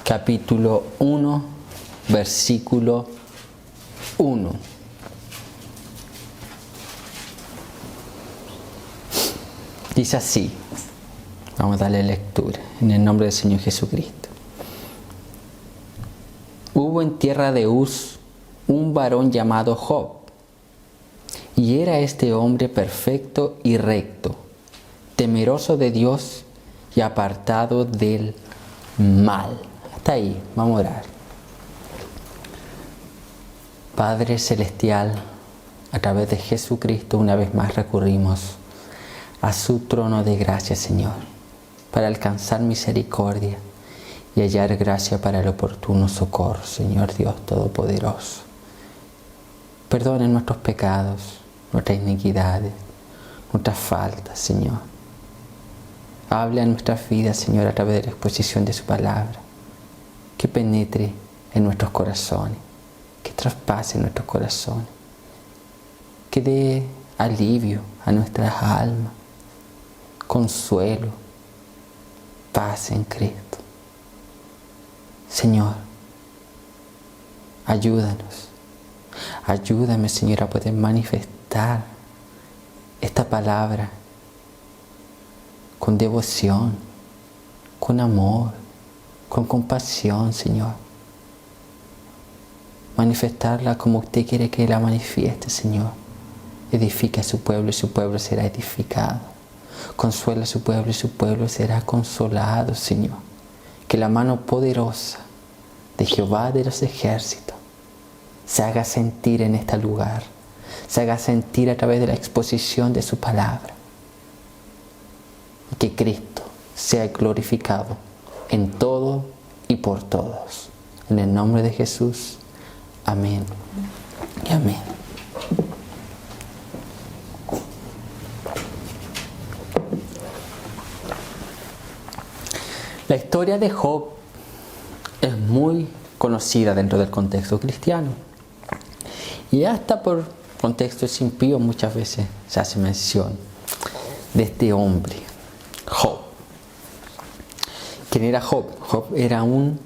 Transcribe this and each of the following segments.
capítulo 1, versículo 1. Dice así, vamos a darle lectura, en el nombre del Señor Jesucristo. Hubo en tierra de Uz un varón llamado Job, y era este hombre perfecto y recto, temeroso de Dios y apartado del mal. Hasta ahí, vamos a orar. Padre Celestial, a través de Jesucristo una vez más recurrimos a su trono de gracia, Señor, para alcanzar misericordia y hallar gracia para el oportuno socorro, Señor Dios Todopoderoso. Perdona nuestros pecados, nuestras iniquidades, nuestras faltas, Señor. Habla en nuestras vidas, Señor, a través de la exposición de su palabra, que penetre en nuestros corazones, que traspase nuestros corazones, que dé alivio a nuestras almas, consuelo, paz en Cristo. Señor, ayúdanos. Ayúdame, Señor, a poder manifestar esta palabra con devoción, con amor, con compasión, Señor. Manifestarla como usted quiere que la manifieste, Señor. Edifica a su pueblo y su pueblo será edificado. Consuela a su pueblo y su pueblo será consolado, Señor. Que la mano poderosa de Jehová de los ejércitos se haga sentir en este lugar, se haga sentir a través de la exposición de su palabra. Y que Cristo sea glorificado en todo y por todos. En el nombre de Jesús. Amén y amén. La historia de Job es muy conocida dentro del contexto cristiano. Y hasta por contextos impíos muchas veces se hace mención de este hombre, Job. ¿Quién era Job? Job era un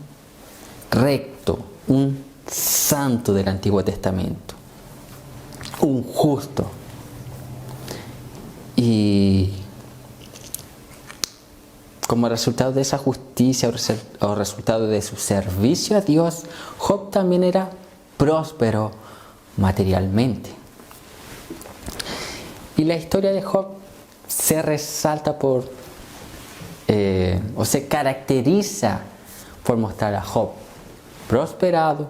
recto, un santo del Antiguo Testamento, un justo. Y como resultado de esa justicia o resultado de su servicio a Dios, Job también era próspero materialmente. Y la historia de Job se resalta o se caracteriza por mostrar a Job prosperado,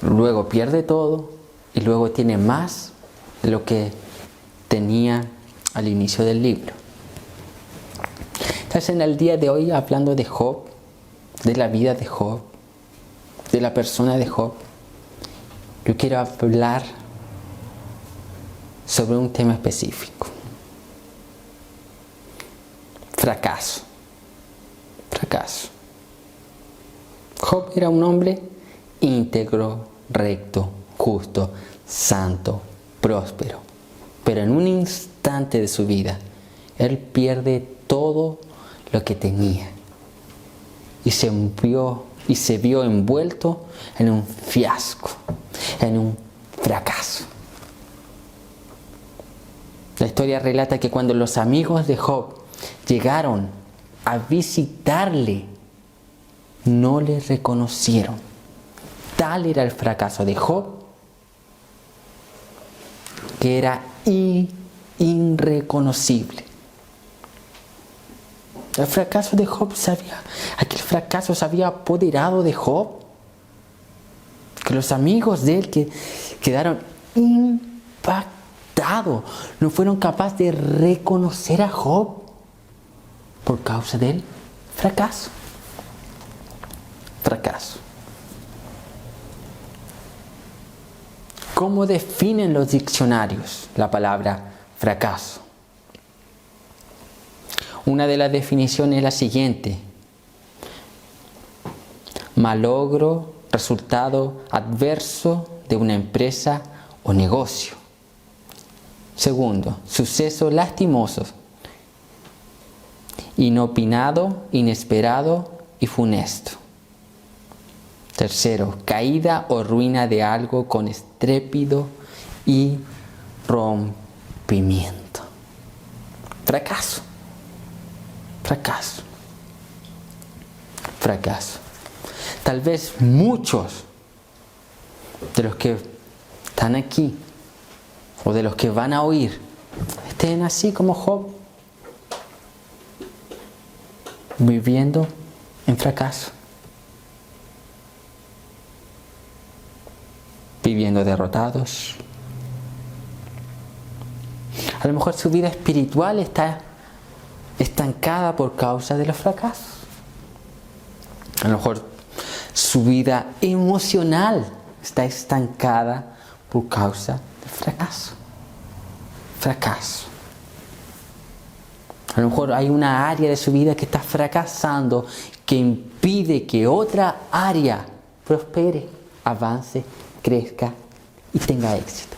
luego pierde todo y luego tiene más de lo que tenía al inicio del libro. Entonces, en el día de hoy, hablando de Job, de la vida de Job, de la persona de Job, yo quiero hablar sobre un tema específico. Fracaso. Fracaso. Job era un hombre íntegro, recto, justo, santo, próspero. Pero en un instante de su vida, él pierde todo lo que tenía. Y se vio envuelto en un fiasco, en un fracaso. La historia relata que cuando los amigos de Job llegaron a visitarle, no le reconocieron. Tal era el fracaso de Job, que era irreconocible. El fracaso de Job aquel fracaso se había apoderado de Job, que los amigos de él que quedaron impactados, no fueron capaces de reconocer a Job por causa del fracaso. Fracaso. ¿Cómo definen los diccionarios la palabra fracaso? Una de las definiciones es la siguiente: malogro, resultado adverso de una empresa o negocio. Segundo, suceso lastimoso, inopinado, inesperado, y funesto. Tercero, caída o ruina de algo con estrépito y rompimiento. Fracaso. Fracaso. Fracaso. Tal vez muchos de los que están aquí o de los que van a oír estén así como Job, viviendo en fracaso, viviendo derrotados. A lo mejor su vida espiritual está estancada por causa de los fracasos. A lo mejor su vida emocional está estancada por causa del fracaso. Fracaso. A lo mejor hay una área de su vida que está fracasando, que impide que otra área prospere, avance, crezca y tenga éxito.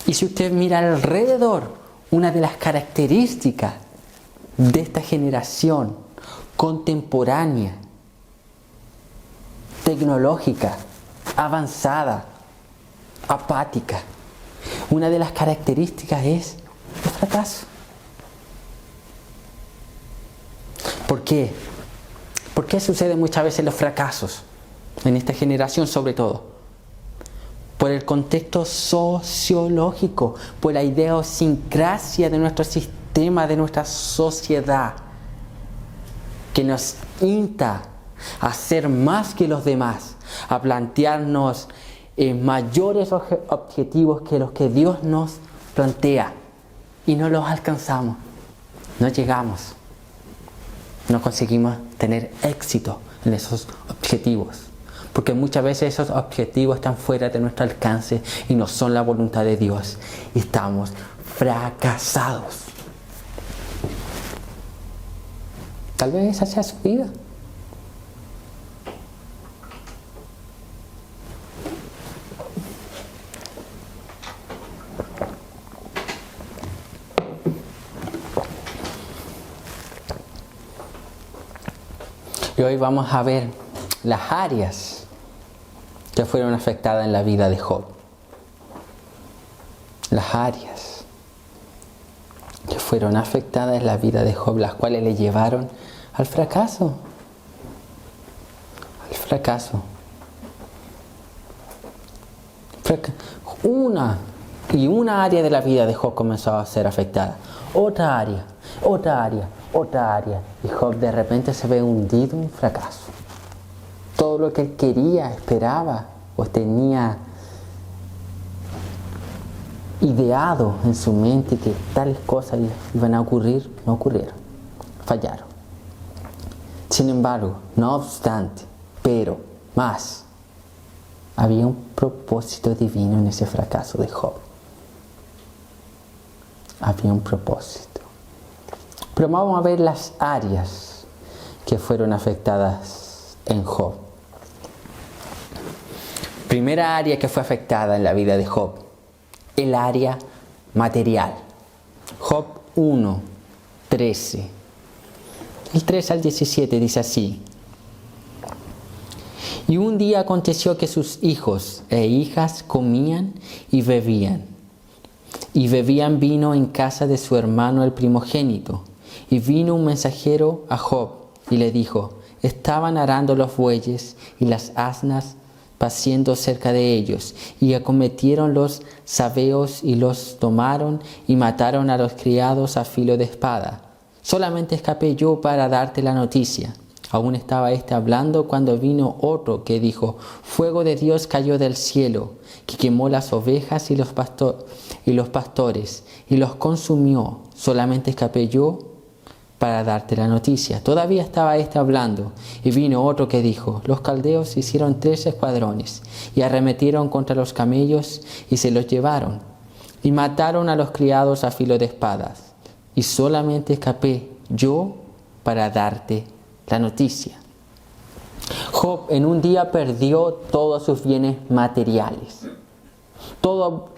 Y si usted mira alrededor, una de las características de esta generación contemporánea, tecnológica, avanzada, apática, una de las características es el fracaso. ¿Por qué? ¿Por qué suceden muchas veces los fracasos en esta generación sobre todo? Por el contexto sociológico, por la idiosincrasia de nuestro sistema, de nuestra sociedad, que nos insta a ser más que los demás, a plantearnos mayores objetivos que los que Dios nos plantea y no los alcanzamos, no llegamos, no conseguimos tener éxito en esos objetivos. Porque muchas veces esos objetivos están fuera de nuestro alcance y no son la voluntad de Dios. Y estamos fracasados. Tal vez esa sea su vida. Y hoy vamos a ver las áreas que fueron afectadas en la vida de Job. Las áreas que fueron afectadas en la vida de Job, las cuales le llevaron al fracaso. Al fracaso. Una área de la vida de Job comenzó a ser afectada. Otra área. Y Job de repente se ve hundido en fracaso. Todo lo que él quería, esperaba o tenía ideado en su mente que tales cosas iban a ocurrir, no ocurrieron, fallaron. Sin embargo, no obstante, pero más, había un propósito divino en ese fracaso de Job. Había un propósito. Pero vamos a ver las áreas que fueron afectadas en Job. Primera área que fue afectada en la vida de Job, el área material. Job 1, 13. El 3 al 17 dice así: Y un día aconteció que sus hijos e hijas comían y bebían vino en casa de su hermano el primogénito. Y vino un mensajero a Job y le dijo: Estaban arando los bueyes y las asnas paciendo cerca de ellos, y acometieron los sabeos y los tomaron y mataron a los criados a filo de espada. Solamente escapé yo para darte la noticia. Aún estaba hablando cuando vino otro que dijo: Fuego de Dios cayó del cielo, que quemó las ovejas y los pastores y los consumió. Solamente escapé yo para darte la noticia. Todavía estaba hablando, y vino otro que dijo: Los caldeos hicieron 3 escuadrones, y arremetieron contra los camellos, y se los llevaron, y mataron a los criados a filo de espadas. Y solamente escapé yo para darte la noticia. Job en un día perdió todos sus bienes materiales. Todo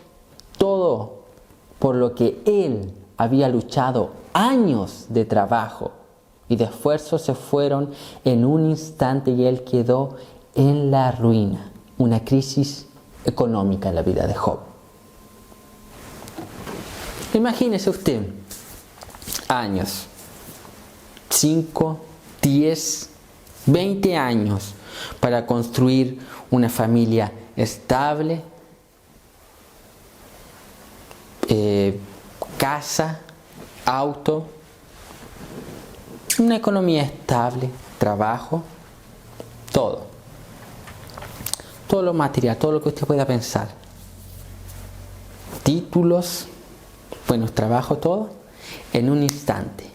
por lo que él había luchado años de trabajo y de esfuerzo se fueron en un instante y él quedó en la ruina. Una crisis económica en la vida de Job. Imagínese usted, años, 5, 10, 20 años para construir una familia estable, casa, auto, una economía estable, trabajo, todo lo material, todo lo que usted pueda pensar, títulos, buenos trabajos, todo, en un instante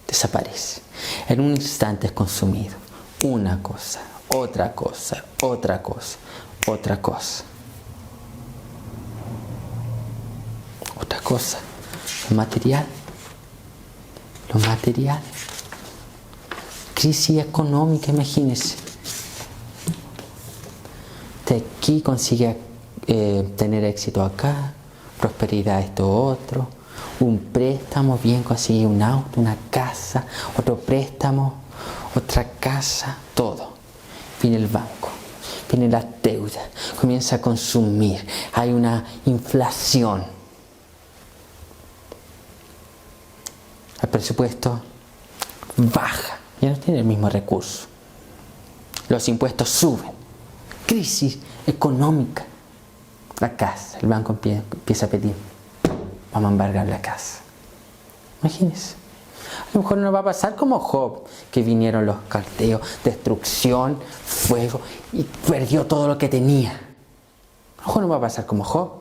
desaparece, en un instante es consumido. Una cosa, otra cosa, otra cosa, otra cosa. Otra cosa, lo material. Crisis económica, imagínense. Usted aquí consigue tener éxito acá, prosperidad esto otro, un préstamo, bien consigue un auto, una casa, otro préstamo, otra casa, todo. Viene el banco, viene la deuda, comienza a consumir, hay una inflación. El presupuesto baja, ya no tiene el mismo recurso. Los impuestos suben, crisis económica. La casa, el banco empieza a pedir, vamos a embargar la casa. Imagínense. A lo mejor no va a pasar como Job, que vinieron los caldeos, destrucción, fuego, y perdió todo lo que tenía. A lo mejor no va a pasar como Job,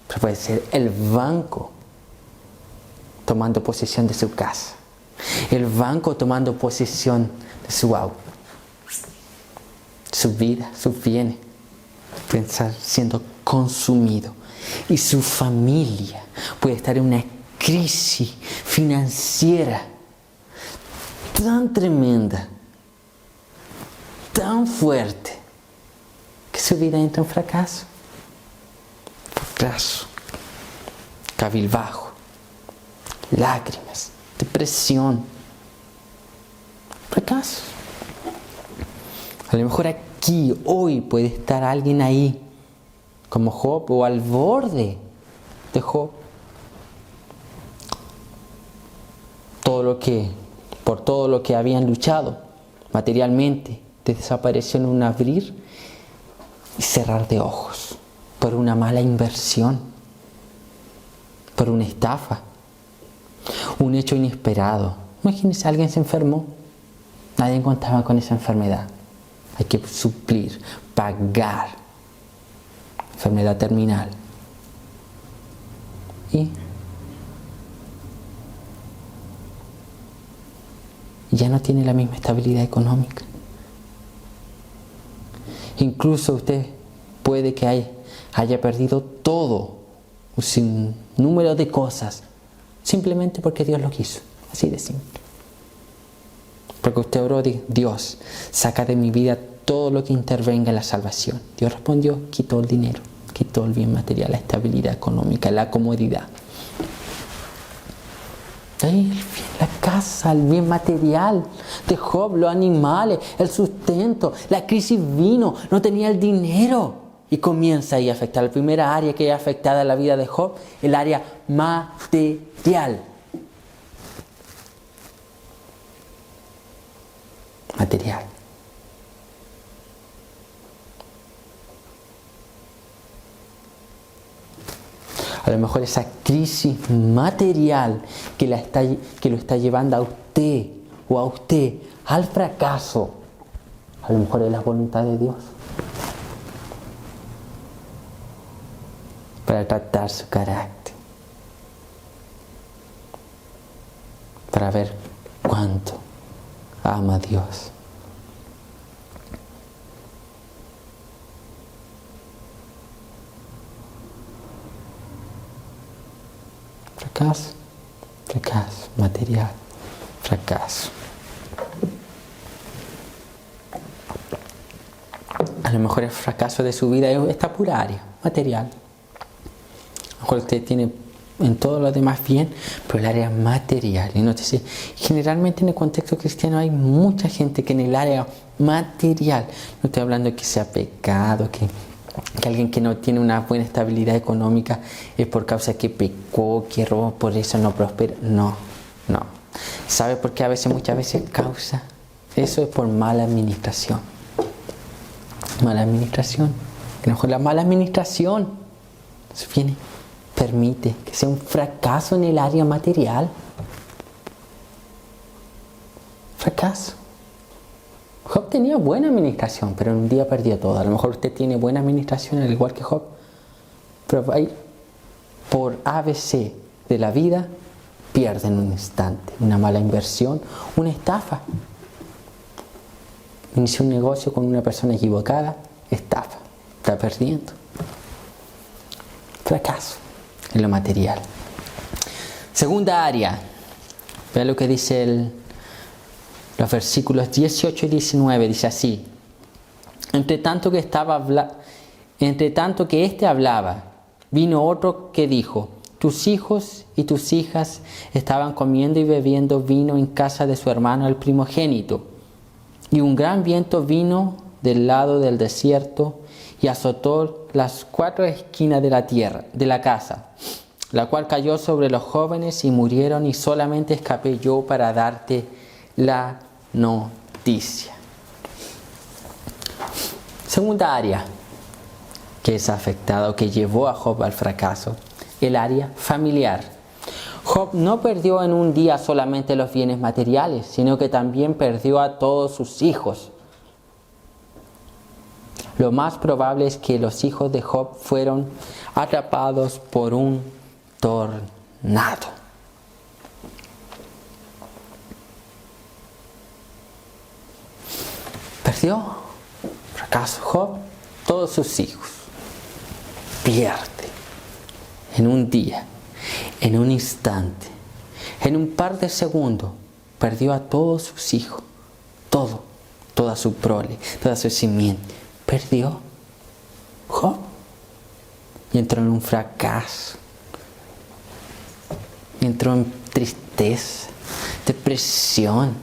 pero puede ser el banco tomando posesión de su casa, el banco tomando posesión de su auto, su vida, sus bienes, pensar siendo consumido, y su familia puede estar en una crisis financiera tan tremenda, tan fuerte, que su vida entra en fracaso, cabilbajo, lágrimas, depresión, fracaso. A lo mejor aquí, hoy, puede estar alguien ahí, como Job, o al borde de Job. Por todo lo que habían luchado materialmente, desapareció en un abrir y cerrar de ojos, por una mala inversión, por una estafa, un hecho inesperado. Imagínense, alguien se enfermó, nadie contaba con esa enfermedad, hay que suplir, pagar, enfermedad terminal, y ya no tiene la misma estabilidad económica. Incluso usted puede que haya perdido todo, un sinnúmero de cosas, simplemente porque Dios lo quiso, así de simple. Porque usted oró, Dios, saca de mi vida todo lo que intervenga en la salvación. Dios respondió, quitó el dinero, quitó el bien material, la estabilidad económica, la comodidad. La casa, el bien material de Job, los animales, el sustento, la crisis vino, no tenía el dinero. Y comienza ahí a afectar. La primera área que es afectada en la vida de Job, el área material. Material. A lo mejor esa crisis material que lo está llevando a usted o a usted al fracaso, a lo mejor es la voluntad de Dios para tratar su carácter, para ver cuánto ama a Dios. Fracaso material, fracaso. A lo mejor el fracaso de su vida está pura área, material. A lo mejor usted tiene en todo lo demás bien, pero el área material. Y entonces, generalmente en el contexto cristiano hay mucha gente que en el área material, no estoy hablando de que sea pecado, que alguien que no tiene una buena estabilidad económica es por causa que pecó, que robó, por eso no prospera. No. ¿Sabe por qué muchas veces causa? Eso es por mala administración. Mala administración. A lo mejor la mala administración permite que sea un fracaso en el área material. Fracaso. Job tenía buena administración, pero en un día perdió todo. A lo mejor usted tiene buena administración, al igual que Job, pero por ABC de la vida pierde en un instante. Una mala inversión, una estafa. Inició un negocio con una persona equivocada, estafa. Está perdiendo. Fracaso en lo material. Segunda área. Vea lo que dice los versículos 18 y 19. Dice así: Entre tanto que éste hablaba, vino otro que dijo: Tus hijos y tus hijas estaban comiendo y bebiendo vino en casa de su hermano el primogénito. Y un gran viento vino del lado del desierto y azotó las 4 esquinas de la casa, la cual cayó sobre los jóvenes y murieron, y solamente escapé yo para darte la noticia. Segunda área que es afectada o que llevó a Job al fracaso, el área familiar. Job no perdió en un día solamente los bienes materiales, sino que también perdió a todos sus hijos. Lo más probable es que los hijos de Job fueron atrapados por un tornado. Perdió, fracaso Job, todos sus hijos. Pierde en un día, en un instante, en un par de segundos, perdió a todos sus hijos, toda su prole, toda su simiente. Perdió Job y entró en un fracaso, entró en tristeza, depresión,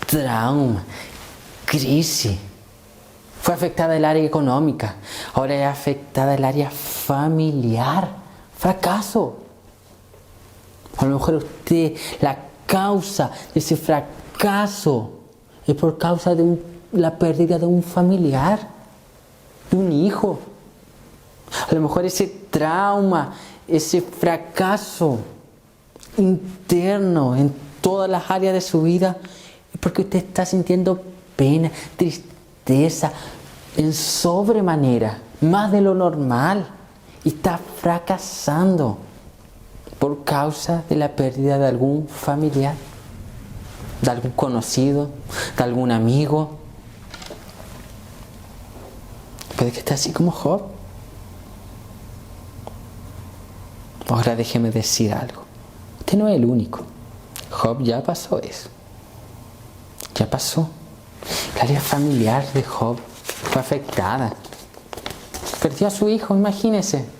trauma, crisis. Fue afectada el área económica, ahora es afectada el área familiar. Fracaso. A lo mejor usted, la causa de ese fracaso es por causa de la pérdida de un familiar, de un hijo. A lo mejor ese trauma, ese fracaso interno en todas las áreas de su vida es porque usted está sintiendo pena, tristeza en sobremanera, más de lo normal, y está fracasando por causa de la pérdida de algún familiar, de algún conocido, de algún amigo. Puede que esté así como Job. Ahora déjeme decir algo. Usted no es el único. Job ya pasó eso. Ya pasó. El área familiar de Job fue afectada. Perdió a su hijo, imagínese.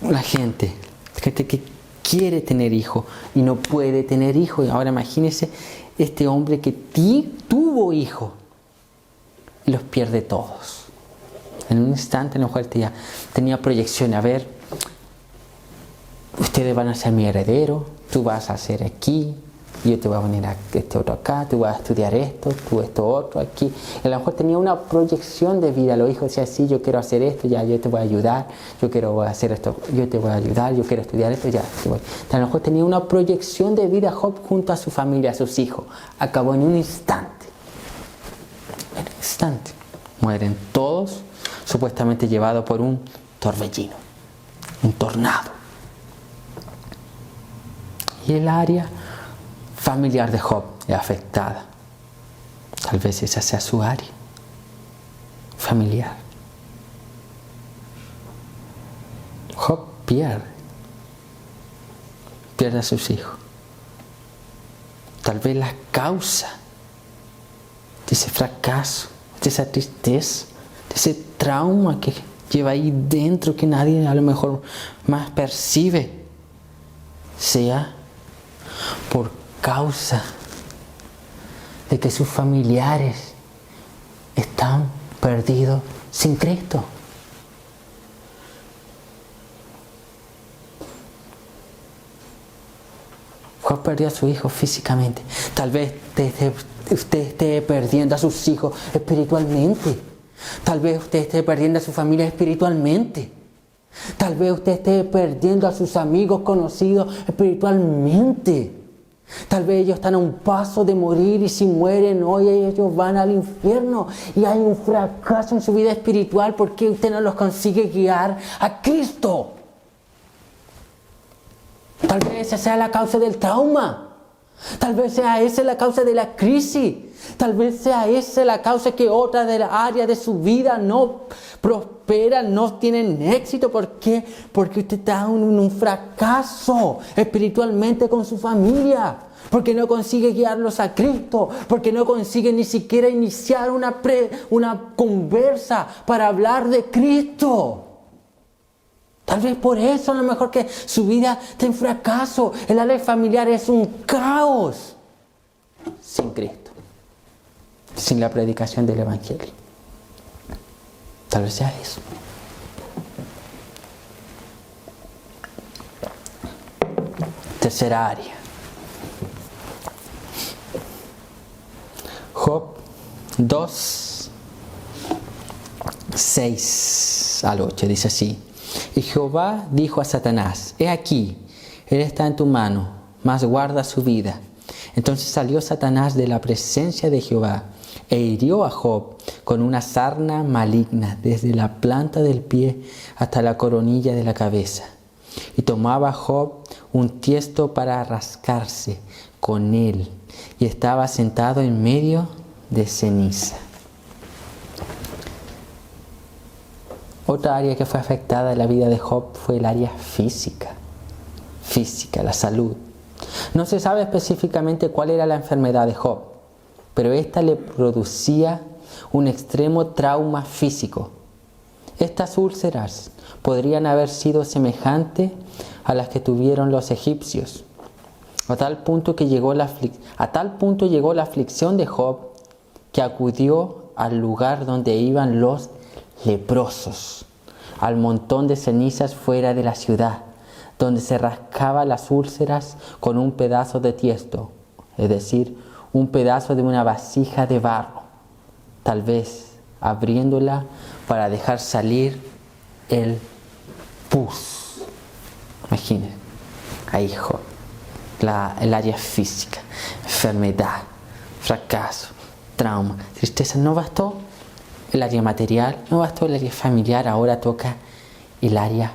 La gente que quiere tener hijo y no puede tener hijo. Y ahora imagínese este hombre que tuvo hijo y los pierde todos. En un instante, a lo mejor tenía proyección. A ver, ustedes van a ser mi heredero, tú vas a ser aquí, yo te voy a poner a este otro acá, tú vas a estudiar esto, tú esto otro aquí. Y a lo mejor tenía una proyección de vida. Los hijos decían: sí, yo quiero hacer esto, ya, yo te voy a ayudar, yo quiero hacer esto, yo te voy a ayudar, yo quiero estudiar esto, ya. A lo mejor tenía una proyección de vida Job junto a su familia, a sus hijos. Acabó en un instante. En un instante. Mueren todos, supuestamente llevados por un torbellino, un tornado. Y el área familiar de Job es afectada. Tal vez esa sea su área familiar. Job pierde a sus hijos. Tal vez la causa de ese fracaso, de esa tristeza, de ese trauma que lleva ahí dentro que nadie a lo mejor más percibe, sea por causa de que sus familiares están perdidos sin Cristo. Job perdió a su hijo físicamente. Tal vez usted esté perdiendo a sus hijos espiritualmente. Tal vez usted esté perdiendo a su familia espiritualmente. Tal vez usted esté perdiendo a sus amigos conocidos espiritualmente. Tal vez ellos están a un paso de morir y si mueren hoy ellos van al infierno y hay un fracaso en su vida espiritual porque usted no los consigue guiar a Cristo. Tal vez esa sea la causa del trauma. Tal vez sea esa la causa de la crisis. Tal vez sea esa la causa que otras de las áreas de su vida no prosperan, no tienen éxito. ¿Por qué? Porque usted está en un fracaso espiritualmente con su familia. Porque no consigue guiarlos a Cristo. Porque no consigue ni siquiera iniciar una conversa para hablar de Cristo. Tal vez por eso a lo mejor que su vida está en fracaso. El área familiar es un caos. Sin Cristo. Sin la predicación del Evangelio. Tal vez sea eso. Tercera área. Job 2, 6 al 8 dice así. Y Jehová dijo a Satanás, he aquí, él está en tu mano, mas guarda su vida. Entonces salió Satanás de la presencia de Jehová e hirió a Job con una sarna maligna desde la planta del pie hasta la coronilla de la cabeza. Y tomaba Job un tiesto para rascarse con él y estaba sentado en medio de ceniza. Otra área que fue afectada en la vida de Job fue el área física, la salud. No se sabe específicamente cuál era la enfermedad de Job, pero esta le producía un extremo trauma físico. Estas úlceras podrían haber sido semejantes a las que tuvieron los egipcios. A tal punto llegó la aflicción de Job que acudió al lugar donde iban los leprosos, al montón de cenizas fuera de la ciudad, donde se rascaba las úlceras con un pedazo de tiesto, es decir, un pedazo de una vasija de barro, tal vez abriéndola para dejar salir el pus. Imaginen, ahí Job, el área física, enfermedad, fracaso, trauma, tristeza. No bastó el área material, no bastó el área familiar, ahora toca el área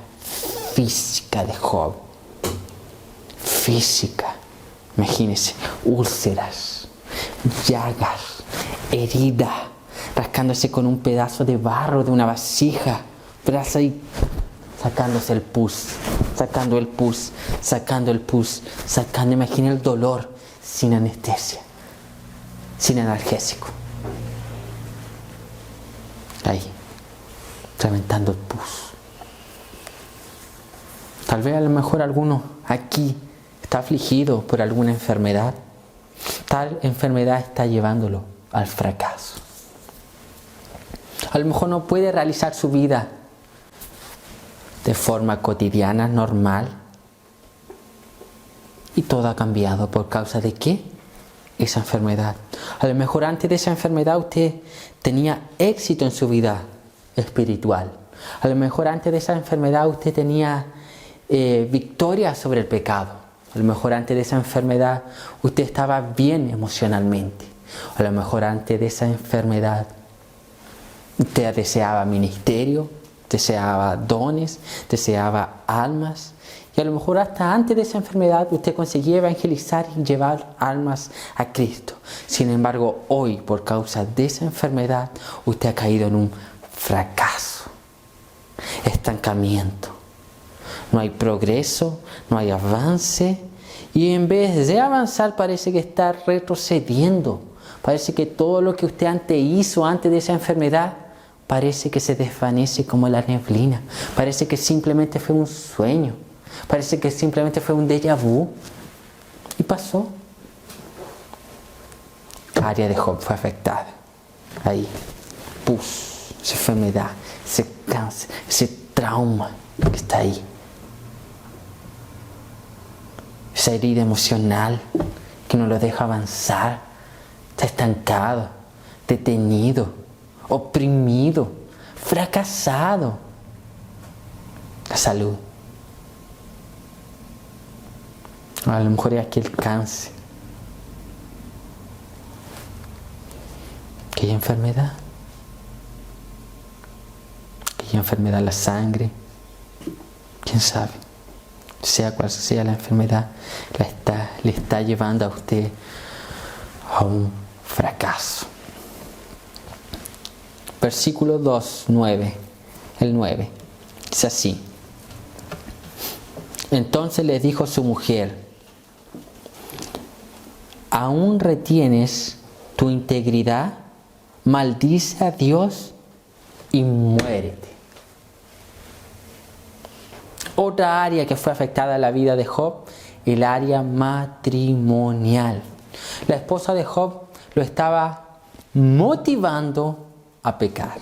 física de Job. Física, imagínense, úlceras, llagas, heridas, rascándose con un pedazo de barro de una vasija, brazo y sacándose el pus, sacando el pus, imaginen el dolor sin anestesia, sin analgésico. Ahí, reventando el pus. Tal vez a lo mejor alguno aquí está afligido por alguna enfermedad. Tal enfermedad está llevándolo al fracaso. A lo mejor no puede realizar su vida de forma cotidiana, normal. Y todo ha cambiado. ¿Por causa de qué? Esa enfermedad. A lo mejor antes de esa enfermedad usted tenía éxito en su vida espiritual. A lo mejor antes de esa enfermedad usted tenía victoria sobre el pecado. A lo mejor antes de esa enfermedad usted estaba bien emocionalmente. A lo mejor antes de esa enfermedad usted deseaba ministerio, deseaba dones, deseaba almas. Y a lo mejor hasta antes de esa enfermedad usted conseguía evangelizar y llevar almas a Cristo. Sin embargo, hoy, por causa de esa enfermedad, usted ha caído en un fracaso, estancamiento. No hay progreso, no hay avance. Y en vez de avanzar parece que está retrocediendo. Parece que todo lo que usted antes hizo antes de esa enfermedad, parece que se desvanece como la neblina. Parece que simplemente fue un sueño. Parece que simplemente fue un déjà vu. Y pasó. La área de Job fue afectada. Ahí. Pus, esa enfermedad, ese cáncer, ese trauma que está ahí. Esa herida emocional que no lo deja avanzar. Está estancado, detenido, oprimido, fracasado. La salud. A lo mejor es aquel cáncer. Aquella enfermedad. Aquella enfermedad, la sangre. ¿Quién sabe? Sea cual sea la enfermedad, le está llevando a usted a un fracaso. Versículo 2, 9. El 9. Dice así. Entonces le dijo su mujer: ¿aún retienes tu integridad? Maldice a Dios y muérete. Otra área que fue afectada en la vida de Job, el área matrimonial. La esposa de Job lo estaba motivando a pecar.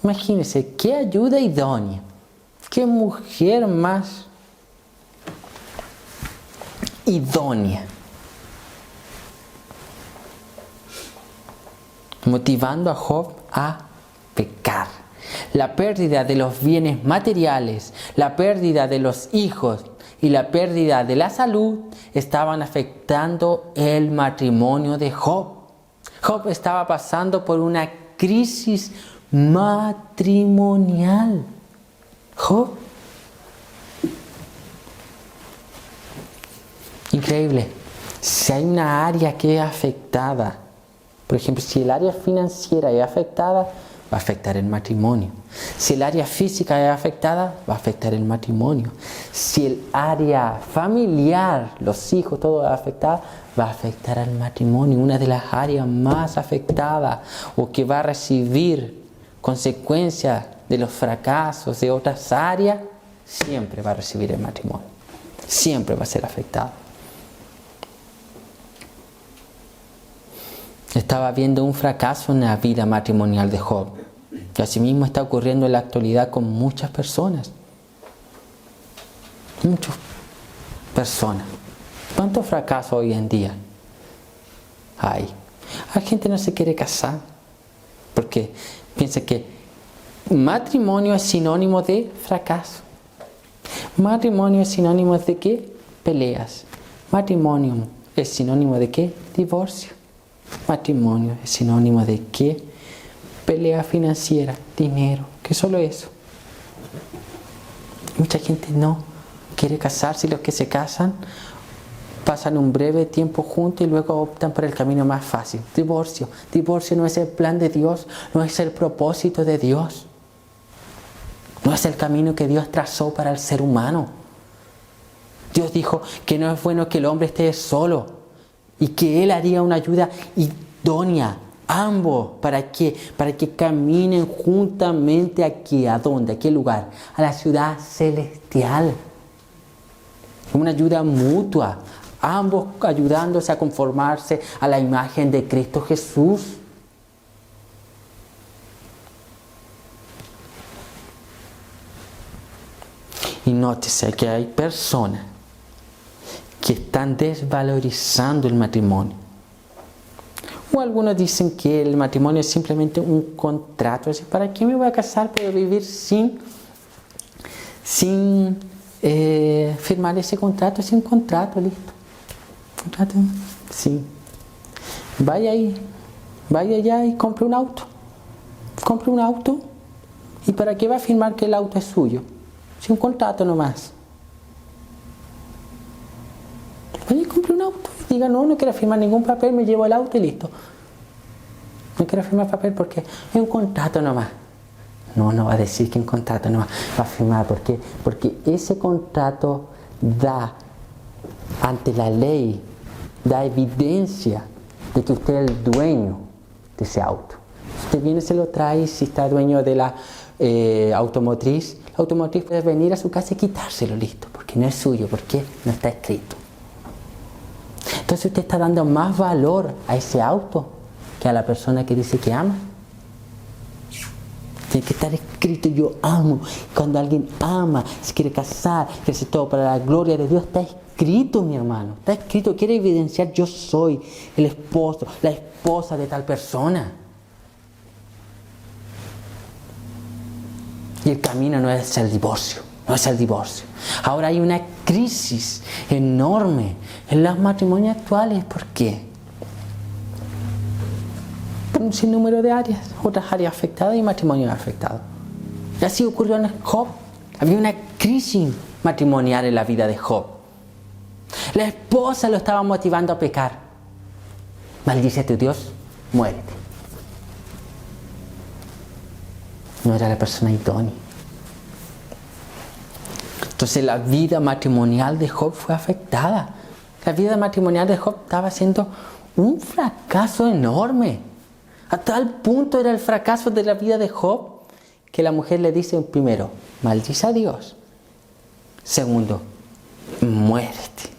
Imagínense, qué ayuda idónea, qué mujer más idónea. Motivando a Job a pecar. La pérdida de los bienes materiales, la pérdida de los hijos y la pérdida de la salud estaban afectando el matrimonio de Job. Job estaba pasando por una crisis matrimonial. Job. Increíble. Si hay una área que es afectada, por ejemplo, si el área financiera es afectada, va a afectar el matrimonio. Si el área física es afectada, va a afectar el matrimonio. Si el área familiar, los hijos, todo es afectado, va a afectar al matrimonio. Una de las áreas más afectadas o que va a recibir consecuencias de los fracasos de otras áreas, siempre va a recibir el matrimonio. Siempre va a ser afectado. Estaba viendo un fracaso en la vida matrimonial de Job. Y asimismo está ocurriendo en la actualidad con muchas personas. Muchas personas. ¿Cuántos fracasos hoy en día hay? La gente no se quiere casar porque piensa que matrimonio es sinónimo de fracaso. Matrimonio es sinónimo de ¿qué? Peleas. Matrimonio es sinónimo de ¿qué? Divorcio. Matrimonio es sinónimo de ¿qué? Pelea financiera, dinero, que solo eso. Mucha gente no quiere casarse y los que se casan pasan un breve tiempo juntos y luego optan por el camino más fácil. Divorcio. Divorcio no es el plan de Dios, no es el propósito de Dios. No es el camino que Dios trazó para el ser humano. Dios dijo que no es bueno que el hombre esté solo y que Él haría una ayuda idónea, ambos, ¿para qué? Para que caminen juntamente aquí, ¿a dónde? ¿A qué lugar? A la ciudad celestial. Una ayuda mutua, ambos ayudándose a conformarse a la imagen de Cristo Jesús. Y nótese que hay personas que están desvalorizando el matrimonio. O algunos dicen que el matrimonio es simplemente un contrato. Es decir, ¿para qué me voy a casar para vivir sin firmar ese contrato? Es un contrato, listo. ¿Contrato? Sí. Vaya ahí, vaya allá y compre un auto. Compre un auto. ¿Y para qué va a firmar que el auto es suyo? Es un contrato nomás. Vaya y compre un auto. Diga, no quiero firmar ningún papel, me llevo el auto y listo. No quiero firmar papel porque es un contrato nomás. No va a decir que es un contrato nomás. Va a firmar. ¿Por qué? Porque ese contrato da, ante la ley, da evidencia de que usted es el dueño de ese auto. Usted viene, se lo trae, si está dueño de la automotriz puede venir a su casa y quitárselo, listo, porque no es suyo, porque no está escrito. Entonces usted está dando más valor a ese auto que a la persona que dice que ama. Tiene que estar escrito, yo amo. Cuando alguien ama, se quiere casar, quiere hacer todo para la gloria de Dios, está escrito, mi hermano. Está escrito, quiere evidenciar, yo soy el esposo, la esposa de tal persona. Y el camino no es el divorcio, no es el divorcio. Ahora hay una crisis enorme en los matrimonios actuales. ¿Por qué? Por un sinnúmero de áreas, otras áreas afectadas y matrimonios afectados. Y así ocurrió en Job. Había una crisis matrimonial en la vida de Job. La esposa lo estaba motivando a pecar. Maldice a tu Dios, muérete. No era la persona idónea. Entonces la vida matrimonial de Job fue afectada. La vida matrimonial de Job estaba siendo un fracaso enorme. A tal punto era el fracaso de la vida de Job que la mujer le dice primero, maldice a Dios. Segundo, muérete.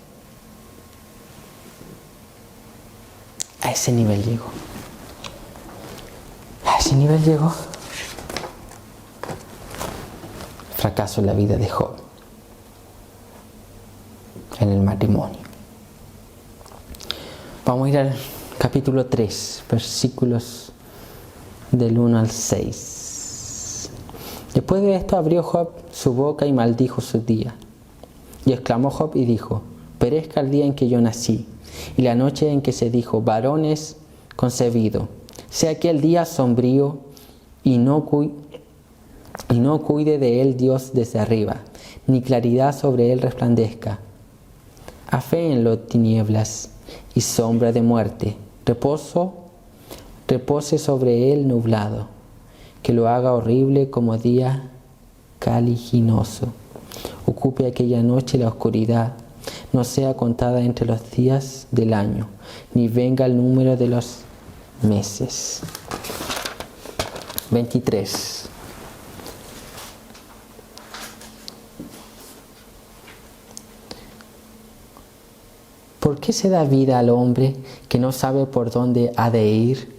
A ese nivel llegó. A ese nivel llegó. Fracaso en la vida de Job. En el matrimonio. Vamos a ir al capítulo 3, versículos del 1 al 6. Después de esto abrió Job su boca y maldijo su día. Y exclamó Job y dijo, perezca el día en que yo nací, y la noche en que se dijo, varón es concebido. Sea aquel día sombrío y no cuide de él Dios desde arriba, ni claridad sobre él resplandezca. Aféenlo tinieblas y sombra de muerte. Repose sobre él nublado, que lo haga horrible como día caliginoso. Ocupe aquella noche la oscuridad, no sea contada entre los días del año, ni venga el número de los meses. 23. ¿Por qué se da vida al hombre que no sabe por dónde ha de ir?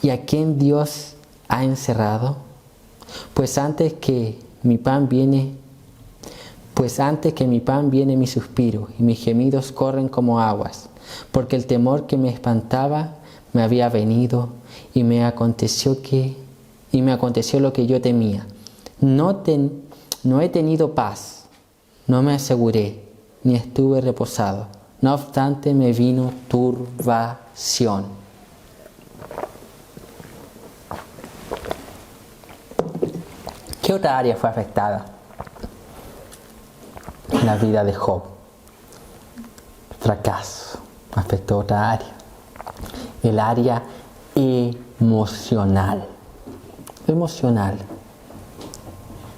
¿Y a quién Dios ha encerrado? Pues antes que mi pan viene mi suspiro, y mis gemidos corren como aguas, porque el temor que me espantaba me había venido, y me aconteció lo que yo temía. No he tenido paz, no me aseguré, ni estuve reposado. No obstante me vino turbación. ¿Qué otra área fue afectada en la vida de Job? Fracaso. Afectó otra área. El área emocional.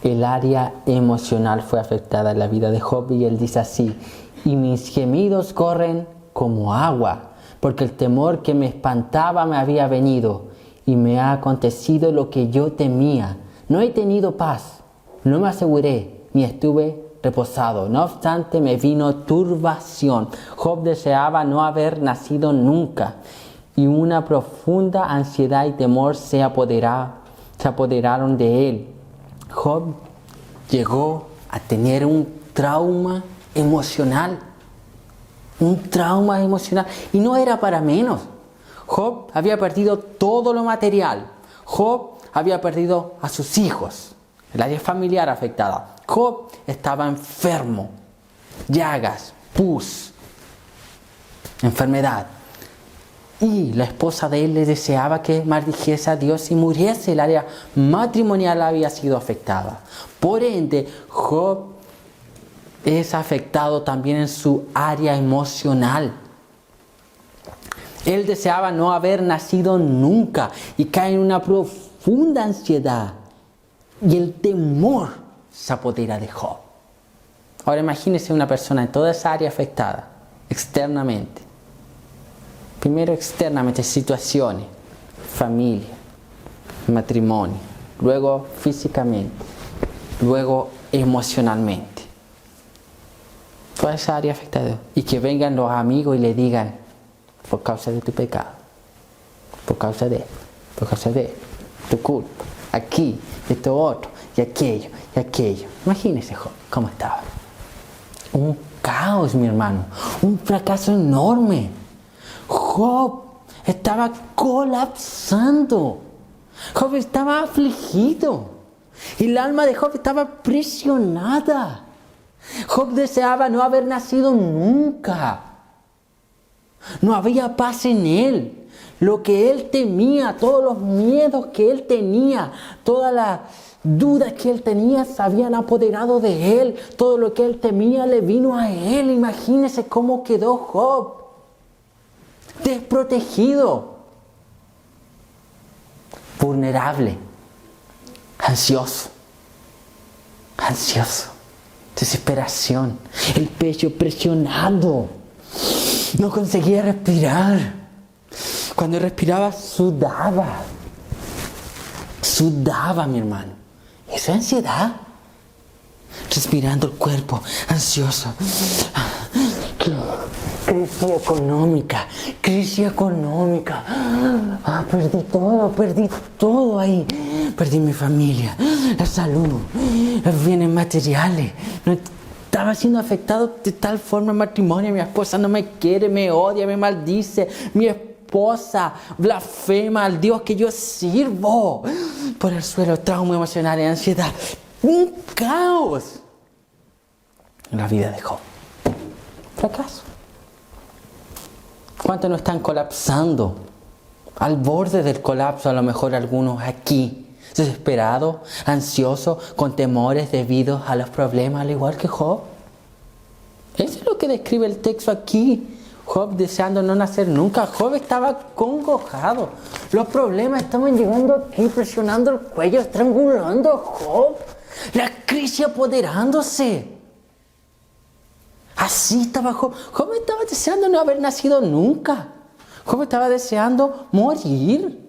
El área emocional fue afectada en la vida de Job y él dice así, y mis gemidos corren como agua, porque el temor que me espantaba me había venido y me ha acontecido lo que yo temía. No he tenido paz, no me aseguré, ni estuve reposado. No obstante me vino turbación. Job deseaba no haber nacido nunca y una profunda ansiedad y temor se apoderaron de él. Job llegó a tener un trauma emocional. Y no era para menos. Job había perdido todo lo material. Job había perdido a sus hijos. El área familiar afectada. Job estaba enfermo. Llagas, pus, enfermedad. Y la esposa de él le deseaba que maldijese a Dios y muriese. El área matrimonial había sido afectada. Por ende, Job es afectado también en su área emocional. Él deseaba no haber nacido nunca y cae en una profunda ansiedad. Y el temor se apodera de Job. Ahora imagínese una persona en toda esa área afectada, externamente. Primero externamente, situaciones, familia, matrimonio, luego físicamente, luego emocionalmente. Toda esa área afectada. Y que vengan los amigos y le digan, por causa de tu pecado, por causa de tu culpa, aquí, esto otro, y aquello, y aquello. Imagínese Job, cómo estaba. Un caos, mi hermano, un fracaso enorme. Job estaba colapsando. Job estaba afligido. Y el alma de Job estaba presionada. Job deseaba no haber nacido nunca. No había paz en él. Lo que él temía, todos los miedos que él tenía, todas las dudas que él tenía se habían apoderado de él. Todo lo que él temía le vino a él. Imagínese cómo quedó Job. Desprotegido. Vulnerable. Ansioso. Desesperación. El pecho presionado. No conseguía respirar. Cuando respiraba, sudaba. Sudaba, mi hermano. Eso es ansiedad. Respirando el cuerpo, ansioso. Crisis económica. Perdí todo ahí. Perdí mi familia, la salud, los bienes materiales. No estaba siendo afectado de tal forma el matrimonio. Mi esposa no me quiere, me odia, me maldice. Mi esposa blasfema al Dios que yo sirvo. Por el suelo, trauma emocional y ansiedad. Un caos en la vida de Job. Fracaso. ¿Cuántos no están colapsando? Al borde del colapso, a lo mejor algunos aquí. Desesperados, ansiosos, con temores debido a los problemas, al igual que Job. Eso es lo que describe el texto aquí. Job deseando no nacer nunca. Job estaba congojado. Los problemas estaban llegando aquí, presionando el cuello, estrangulando a Job. La crisis apoderándose. Así estaba Job. Job estaba deseando no haber nacido nunca. Job estaba deseando morir.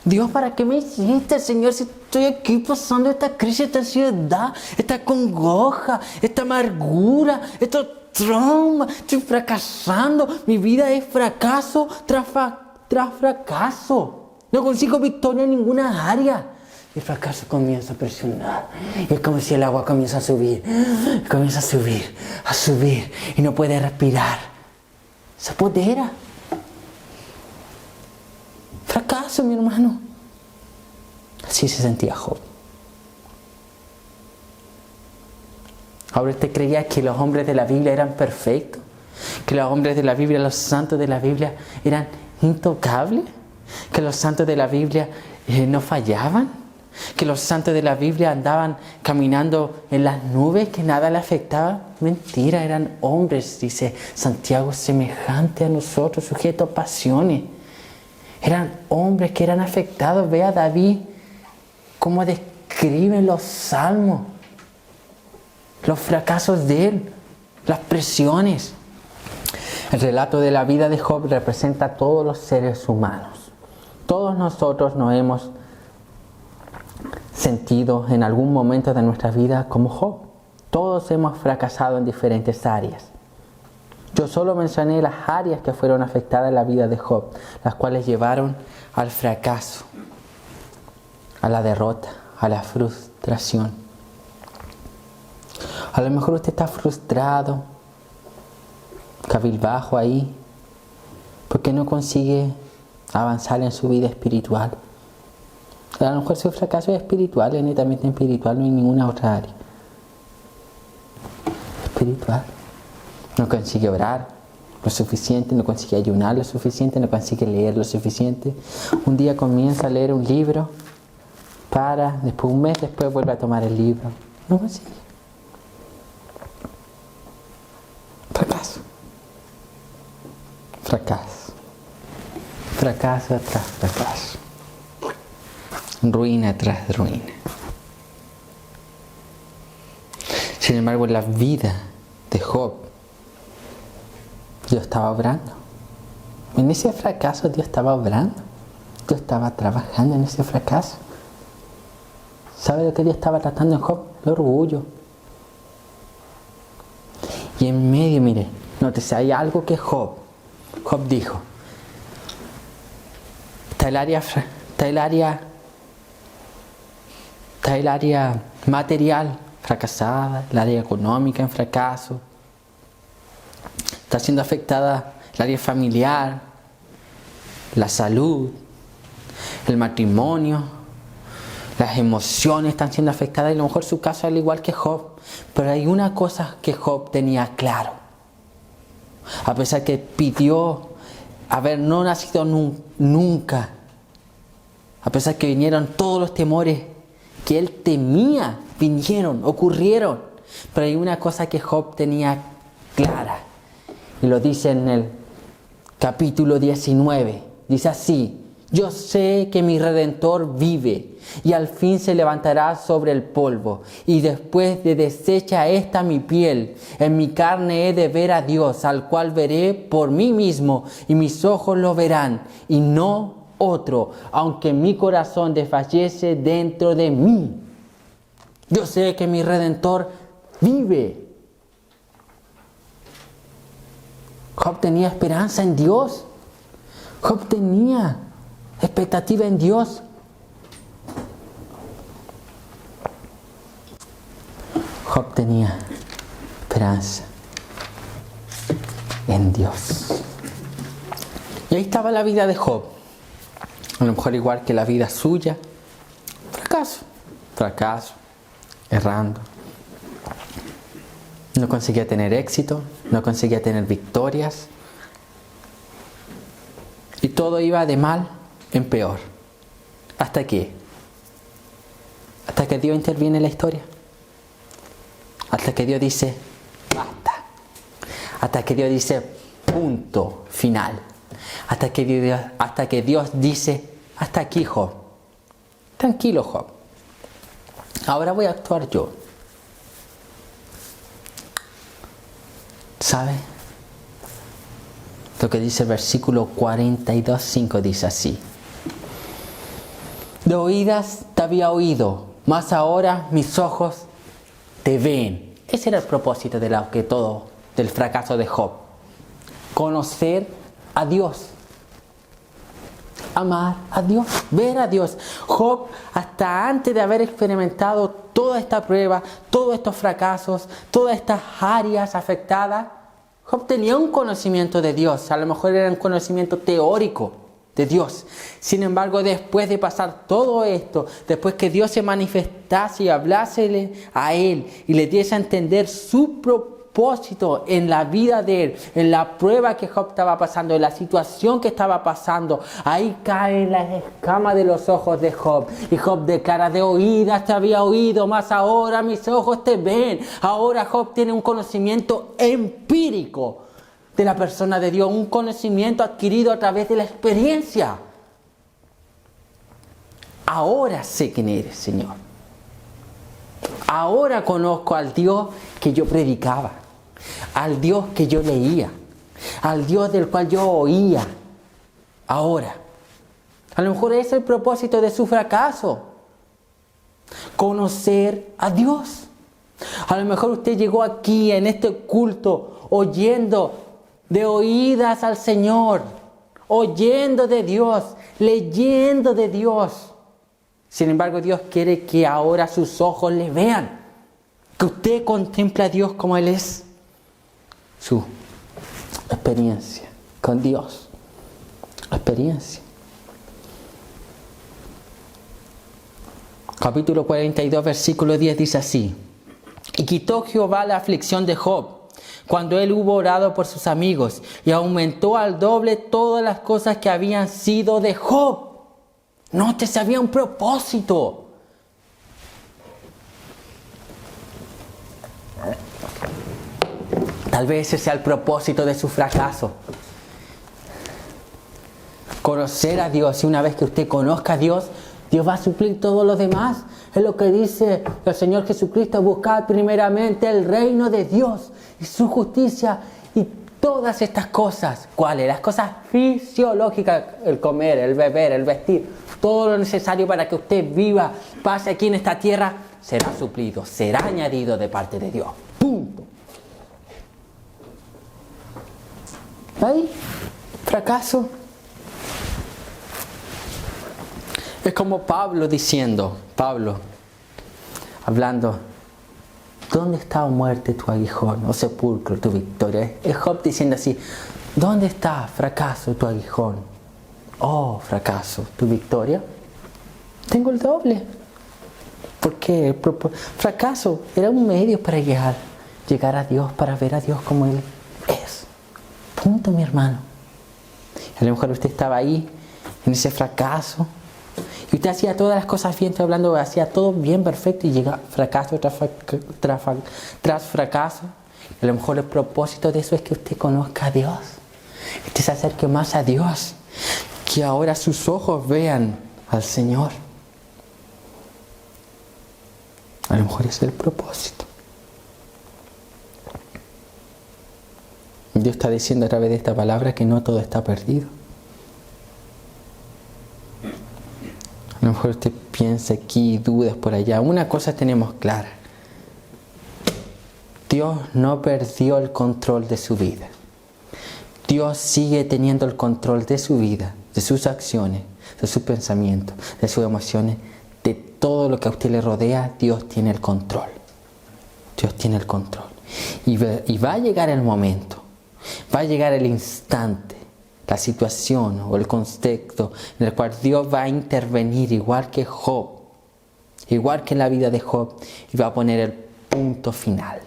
Dios, ¿para qué me hiciste, Señor, si estoy aquí pasando esta crisis, esta ansiedad, esta congoja, esta amargura, estos traumas? Estoy fracasando. Mi vida es fracaso tras fracaso. No consigo victoria en ninguna área. El fracaso comienza a presionar. Es como si el agua comienza a subir. Comienza a subir. Y no puede respirar. Se apodera. Fracaso, mi hermano. Así se sentía Job. Ahora usted creía que los hombres de la Biblia eran perfectos, que los hombres de la Biblia, los santos de la Biblia eran intocables, que los santos de la Biblia no fallaban, que los santos de la Biblia andaban caminando en las nubes, que nada le afectaba. Mentira, eran hombres, dice Santiago, semejantes a nosotros, sujetos a pasiones. Eran hombres que eran afectados. Ve a David cómo describen los salmos, los fracasos de él, las presiones. El relato de la vida de Job representa a todos los seres humanos. Todos nosotros nos hemos sentido en algún momento de nuestra vida como Job. Todos hemos fracasado en diferentes áreas. Yo solo mencioné las áreas que fueron afectadas en la vida de Job, las cuales llevaron al fracaso, a la derrota, a la frustración. A lo mejor usted está frustrado, cabizbajo ahí, porque no consigue avanzar en su vida espiritual. A lo mejor su fracaso es espiritual, es netamente espiritual, no hay ninguna otra área. Espiritual. No consigue orar lo suficiente, no consigue ayunar lo suficiente, no consigue leer lo suficiente. Un día comienza a leer un libro, después un mes después vuelve a tomar el libro. No consigue. Fracaso. Fracaso tras fracaso. Ruina tras ruina. Sin embargo, en la vida de Job, Dios estaba obrando. En ese fracaso Dios estaba obrando. Dios estaba trabajando en ese fracaso. ¿Sabe lo que Dios estaba tratando en Job? El orgullo. Y en medio, mire, nótese, hay algo que Job dijo. Está el área material fracasada, el área económica en fracaso. Está siendo afectada el área familiar, la salud, el matrimonio, las emociones están siendo afectadas, y a lo mejor su caso es al igual que Job. Pero hay una cosa que Job tenía claro. A pesar que pidió haber no nacido nunca, a pesar que vinieron todos los temores que él temía, ocurrieron. Pero hay una cosa que Job tenía clara. Y lo dice en el capítulo 19. Dice así: yo sé que mi Redentor vive y al fin se levantará sobre el polvo. Y después de deshecha esta mi piel, en mi carne he de ver a Dios, al cual veré por mí mismo y mis ojos lo verán y no otro, aunque mi corazón desfallece dentro de mí. Yo sé que mi Redentor vive. Job tenía esperanza en Dios. Job tenía expectativa en Dios. Job tenía esperanza en Dios. Y ahí estaba la vida de Job. A lo mejor igual que la vida suya. Fracaso, errando. No conseguía tener éxito, no conseguía tener victorias. Y todo iba de mal en peor. ¿Hasta qué? Hasta que Dios interviene en la historia. Hasta que Dios dice, basta. Hasta que Dios dice, punto final. Hasta que Dios dice, hasta aquí, Job. Tranquilo, Job. Ahora voy a actuar yo. ¿Sabe? Lo que dice el versículo 42:5 dice así: de oídas te había oído, mas ahora mis ojos te ven. Ese era el propósito del fracaso de Job. Conocer a Dios. Amar a Dios, ver a Dios. Job, hasta antes de haber experimentado toda esta prueba, todos estos fracasos, todas estas áreas afectadas, Job tenía un conocimiento de Dios. A lo mejor era un conocimiento teórico de Dios. Sin embargo, después de pasar todo esto, después que Dios se manifestase y hablásele a él y le diese a entender su propósito en la vida de él, en la prueba que Job estaba pasando, en la situación que estaba pasando, ahí caen las escamas de los ojos de Job. Y Job declara: de oídas te había oído, mas ahora mis ojos te ven. Ahora Job tiene un conocimiento empírico de la persona de Dios, un conocimiento adquirido a través de la experiencia. Ahora sé quién eres, Señor. Ahora conozco al Dios que yo predicaba, al Dios que yo leía, al Dios del cual yo oía. Ahora, a lo mejor ese es el propósito de su fracaso: conocer a Dios. A lo mejor usted llegó aquí en este culto oyendo de oídas al Señor, oyendo de Dios, leyendo de Dios. Sin embargo, Dios quiere que ahora sus ojos le vean, que usted contemple a Dios como Él es. Su experiencia con Dios. Experiencia. Capítulo 42, versículo 10 dice así: y quitó Jehová la aflicción de Job, cuando él hubo orado por sus amigos, y aumentó al doble todas las cosas que habían sido de Job. Nótese, había un propósito. Tal vez ese sea el propósito de su fracaso. Conocer a Dios. Y una vez que usted conozca a Dios, Dios va a suplir todo lo demás. Es lo que dice el Señor Jesucristo: buscad primeramente el reino de Dios y su justicia, y todas estas cosas, ¿cuáles? Las cosas fisiológicas, el comer, el beber, el vestir, todo lo necesario para que usted viva, pase aquí en esta tierra, será suplido, será añadido de parte de Dios. Punto. ¿Ahí? Fracaso. Es como Pablo diciendo, hablando, ¿dónde está, oh muerte, tu aguijón, oh sepulcro, tu victoria? Es Job diciendo así, ¿dónde está, fracaso, tu aguijón? Oh, fracaso, tu victoria. Tengo el doble. ¿Por qué? El fracaso era un medio para llegar a Dios, para ver a Dios como Él es. Punto, mi hermano. A lo mejor usted estaba ahí, en ese fracaso, y usted hacía todas las cosas bien, estoy hablando, hacía todo bien, perfecto, y llega fracaso tras fracaso. A lo mejor el propósito de eso es que usted conozca a Dios, que usted se acerque más a Dios, que ahora sus ojos vean al Señor. A lo mejor ese es el propósito. Dios está diciendo a través de esta palabra que no todo está perdido. A lo mejor usted piensa aquí, dudas por allá. Una cosa tenemos clara. Dios no perdió el control de su vida. Dios sigue teniendo el control de su vida, de sus acciones, de sus pensamientos, de sus emociones, de todo lo que a usted le rodea. Dios tiene el control. Dios tiene el control. Y va a llegar el momento, va a llegar el instante, la situación o el contexto en el cual Dios va a intervenir igual que Job, igual que en la vida de Job, y va a poner el punto final.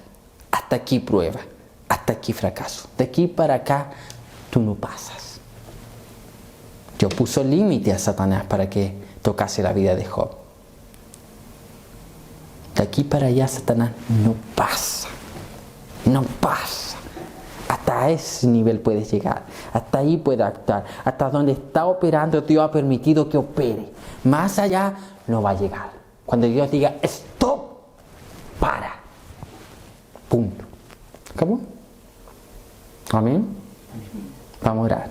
Hasta aquí prueba, hasta aquí fracaso. De aquí para acá tú no pasas. Dios puso límite a Satanás para que tocase la vida de Job. De aquí para allá Satanás no pasa. No pasa. Hasta ese nivel puedes llegar. Hasta ahí puede actuar. Hasta donde está operando Dios ha permitido que opere. Más allá no va a llegar. Cuando Dios diga stop, para. Punto. ¿Cómo? Amén. Vamos a orar.